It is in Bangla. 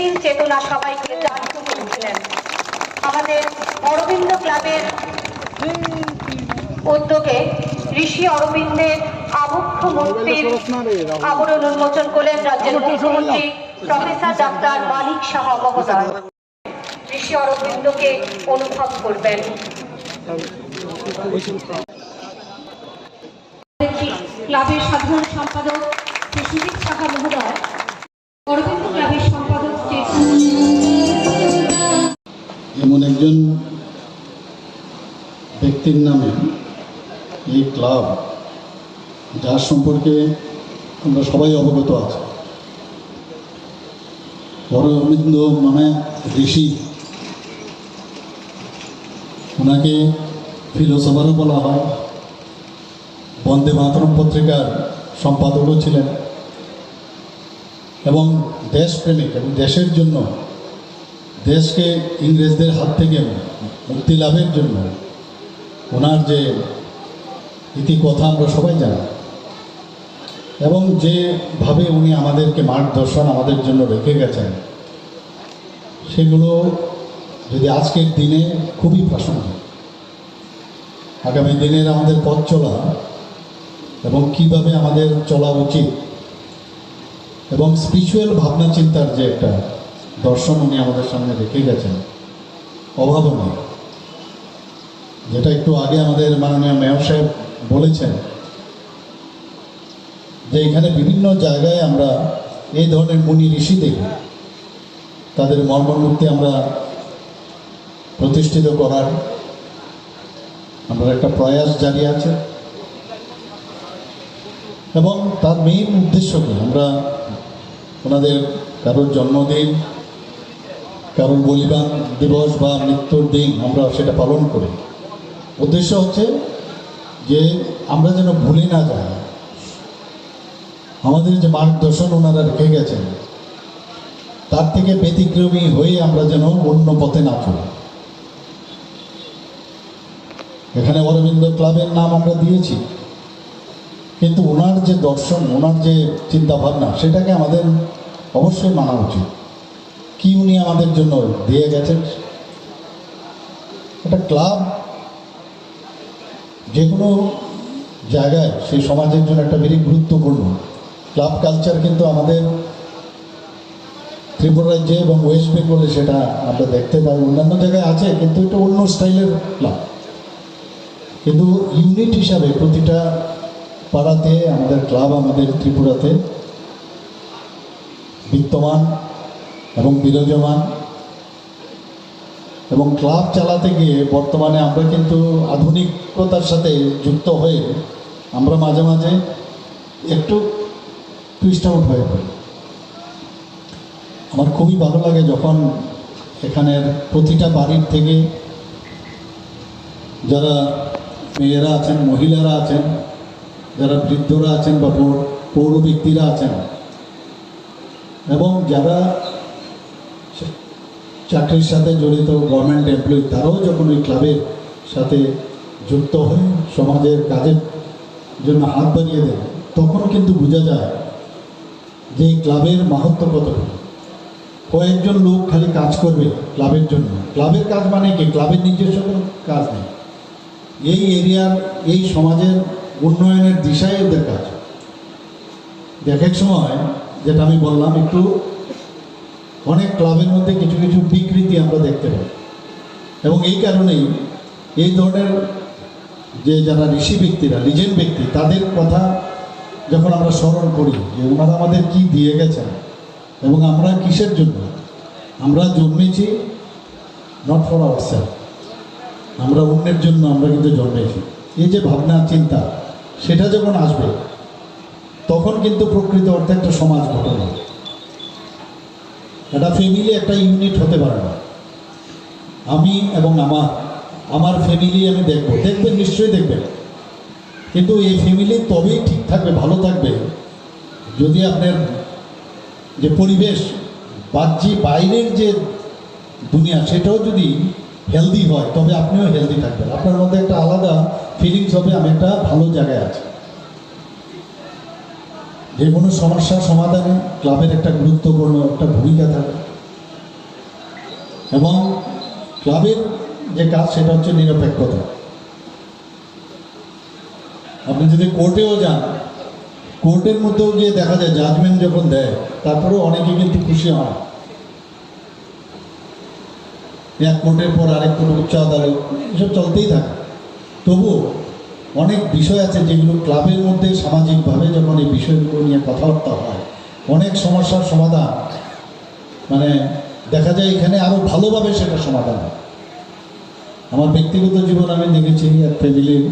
সৃষ্টিশীল চেতনা সবাইকে জাগ্রত করেছিলেন। আমাদের অরবিন্দ ক্লাবের উদ্যোগে ঋষি অরবিন্দের আবক্ষ মূর্তির আবরণ উন্মোচন করলেন রাজ্যের মুখ্যমন্ত্রী প্রফেসর ডাক্তার মানিক সাহা মহোদয়। ঋষি অরবিন্দকে অনুভব করবেন। ক্লাবের সাধারণ সম্পাদক শ্রী সুজিত সাহা মহোদয়, অরবিন্দ ক্লাবের সম্পাদক এমন একজন ব্যক্তির নামে এই ক্লাব, যার সম্পর্কে আমরা সবাই অবগত আছি। অরবিন্দ মানে ঋষি, ওনাকে ফিলোসফারও বলা হয়, বন্দে মাতরম পত্রিকার সম্পাদকও ছিলেন এবং দেশপ্রেমিক এবং দেশের জন্য, দেশকে ইংরেজদের হাত থেকে মুক্তি লাভের জন্য ওনার যে ইতিকথা আমরা সবাই জানি এবং যেভাবে উনি আমাদেরকে মার্গদর্শন আমাদের জন্য রেখে গেছেন, সেগুলো যদি আজকের দিনে খুবই প্রাসঙ্গিক। আগামী দিনের আমাদের পথ চলা এবং কীভাবে আমাদের চলা উচিত এবং স্পিরিচুয়াল ভাবনা চিন্তার যে একটা দর্শন উনি আমাদের সামনে রেখে গেছেন, অভাবনীয়। যেটা একটু আগে আমাদের মাননীয় মেয়র সাহেব বলেছেন যে এখানে বিভিন্ন জায়গায় আমরা এই ধরনের মুনি ঋষি দেখি, তাদের মর্মমূর্তি আমরা প্রতিষ্ঠিত করার আমরা একটা প্রয়াস জারি আছে এবং তার মেইন উদ্দেশ্য কি, আমরা ওনাদের কারোর জন্মদিন, কারোর বলিদান দিবস বা মৃত্যুর দিন আমরা সেটা পালন করি। উদ্দেশ্য হচ্ছে যে আমরা যেন ভুলে না যাই আমাদের যে মার্গদর্শন ওনারা রেখে গেছেন, তার থেকে ব্যতিক্রমী হয়ে আমরা যেন অন্য পথে না চলি। এখানে অরবিন্দ ক্লাবের নাম আমরা দিয়েছি, কিন্তু ওনার যে দর্শন, ওনার যে চিন্তাভাবনা, সেটাকে আমাদের অবশ্যই মানা উচিত। কি উনি আমাদের জন্য দিয়ে গেছেন, একটা ক্লাব যে কোনো জায়গায় সেই সমাজের জন্য একটা ভেরি গুরুত্বপূর্ণ। ক্লাব কালচার কিন্তু আমাদের ত্রিপুরা রাজ্যে এবং ওয়েস্ট বেঙ্গলে সেটা আমরা দেখতে পাই, অন্যান্য জায়গায় আছে, কিন্তু এটা অন্য স্টাইলের ক্লাব। কিন্তু ইউনিট হিসাবে প্রতিটা পাড়াতে আমাদের ক্লাব আমাদের ত্রিপুরাতে বিদ্যমান এবং বিরাজমান। এবং ক্লাব চালাতে গিয়ে বর্তমানে আমরা কিন্তু আধুনিকতার সাথে যুক্ত হয়ে আমরা মাঝে মাঝে একটু টুইস্ট আউট হয়ে পড়ি। আমার খুবই ভালো লাগে যখন এখানের প্রতিটা বাড়ির থেকে যারা মেয়েরা আছেন, মহিলারা আছেন, যারা বৃদ্ধরা আছেন বা পৌর ব্যক্তিরা আছেন এবং যারা চাকরির সাথে জড়িত গভর্নমেন্ট এমপ্লয়ি, তারাও যখন ওই ক্লাবের সাথে যুক্ত হয়ে সমাজের কাজের জন্য হাত বাড়িয়ে দেন, তখন কিন্তু বোঝা যায় যে এই ক্লাবের মাহাত্ম্য কতটা। কয়েকজন লোক খালি কাজ করবে ক্লাবের জন্য, ক্লাবের কাজ মানে কি, ক্লাবের নিজস্ব কোনো কাজ নেই, এই এরিয়ার এই সমাজের উন্নয়নের দিশায় ওদের কাজ। দেখার সময় যেটা আমি বললাম, একটু অনেক ক্লাবের মধ্যে কিছু কিছু বিকৃতি আমরা দেখতে পাই এবং এই কারণেই এই ধরনের যে যারা ঋষি ব্যক্তিরা, লিজেন্ড ব্যক্তি, তাদের কথা যখন আমরা স্মরণ করি যে ওনারা আমাদের কি দিয়ে গেছেন এবং আমরা কিসের জন্য আমরা জন্মেছি, নট ফর আওয়ারসেলফ, আমরা অন্যের জন্য আমরা কিন্তু জন্মেছি। এই যে ভাবনা চিন্তা, সেটা যখন আসবে তখন কিন্তু প্রকৃত অর্থে একটা সমাজ গঠন হবে। একটা ফ্যামিলি একটা ইউনিট হতে পারে না। আমি এবং আমার ফ্যামিলি আমি দেখবেন নিশ্চয়ই দেখবেন, কিন্তু এই ফ্যামিলি তবেই ঠিক থাকবে, ভালো থাকবে যদি আপনার যে পরিবেশ, বাহ্যিক বাইরের যে দুনিয়া, সেটাও যদি হেলদি হয়, তবে আপনিও হেলদি থাকবেন। আপনার মধ্যে একটা আলাদা ফিলিংস হবে, আমি একটা ভালো জায়গায় আছি। যে কোনো সমস্যার সমাধানে ক্লাবের একটা গুরুত্বপূর্ণ একটা ভূমিকা থাকে এবং ক্লাবের যে কাজ সেটা হচ্ছে নিরপেক্ষতা। আপনি যদি কোর্টেও যান, কোর্টের মধ্যেও গিয়ে দেখা যায় জাজমেন্ট যখন দেয় তারপরেও অনেকে কিন্তু খুশি হয়। এক কোর্টের পর আরেক কোর্ট, উচ্চ আদালত, এসব চলতেই থাকে। তবুও অনেক বিষয় আছে যেগুলো ক্লাবের মধ্যে সামাজিকভাবে যখন এই বিষয়গুলো নিয়ে কথাবার্তা হয়, অনেক সমস্যার সমাধান মানে দেখা যায় এখানে আরও ভালোভাবে সেটা সমাধান হয়। আমার ব্যক্তিগত জীবন আমি দেখেছি এক ফ্যামিলির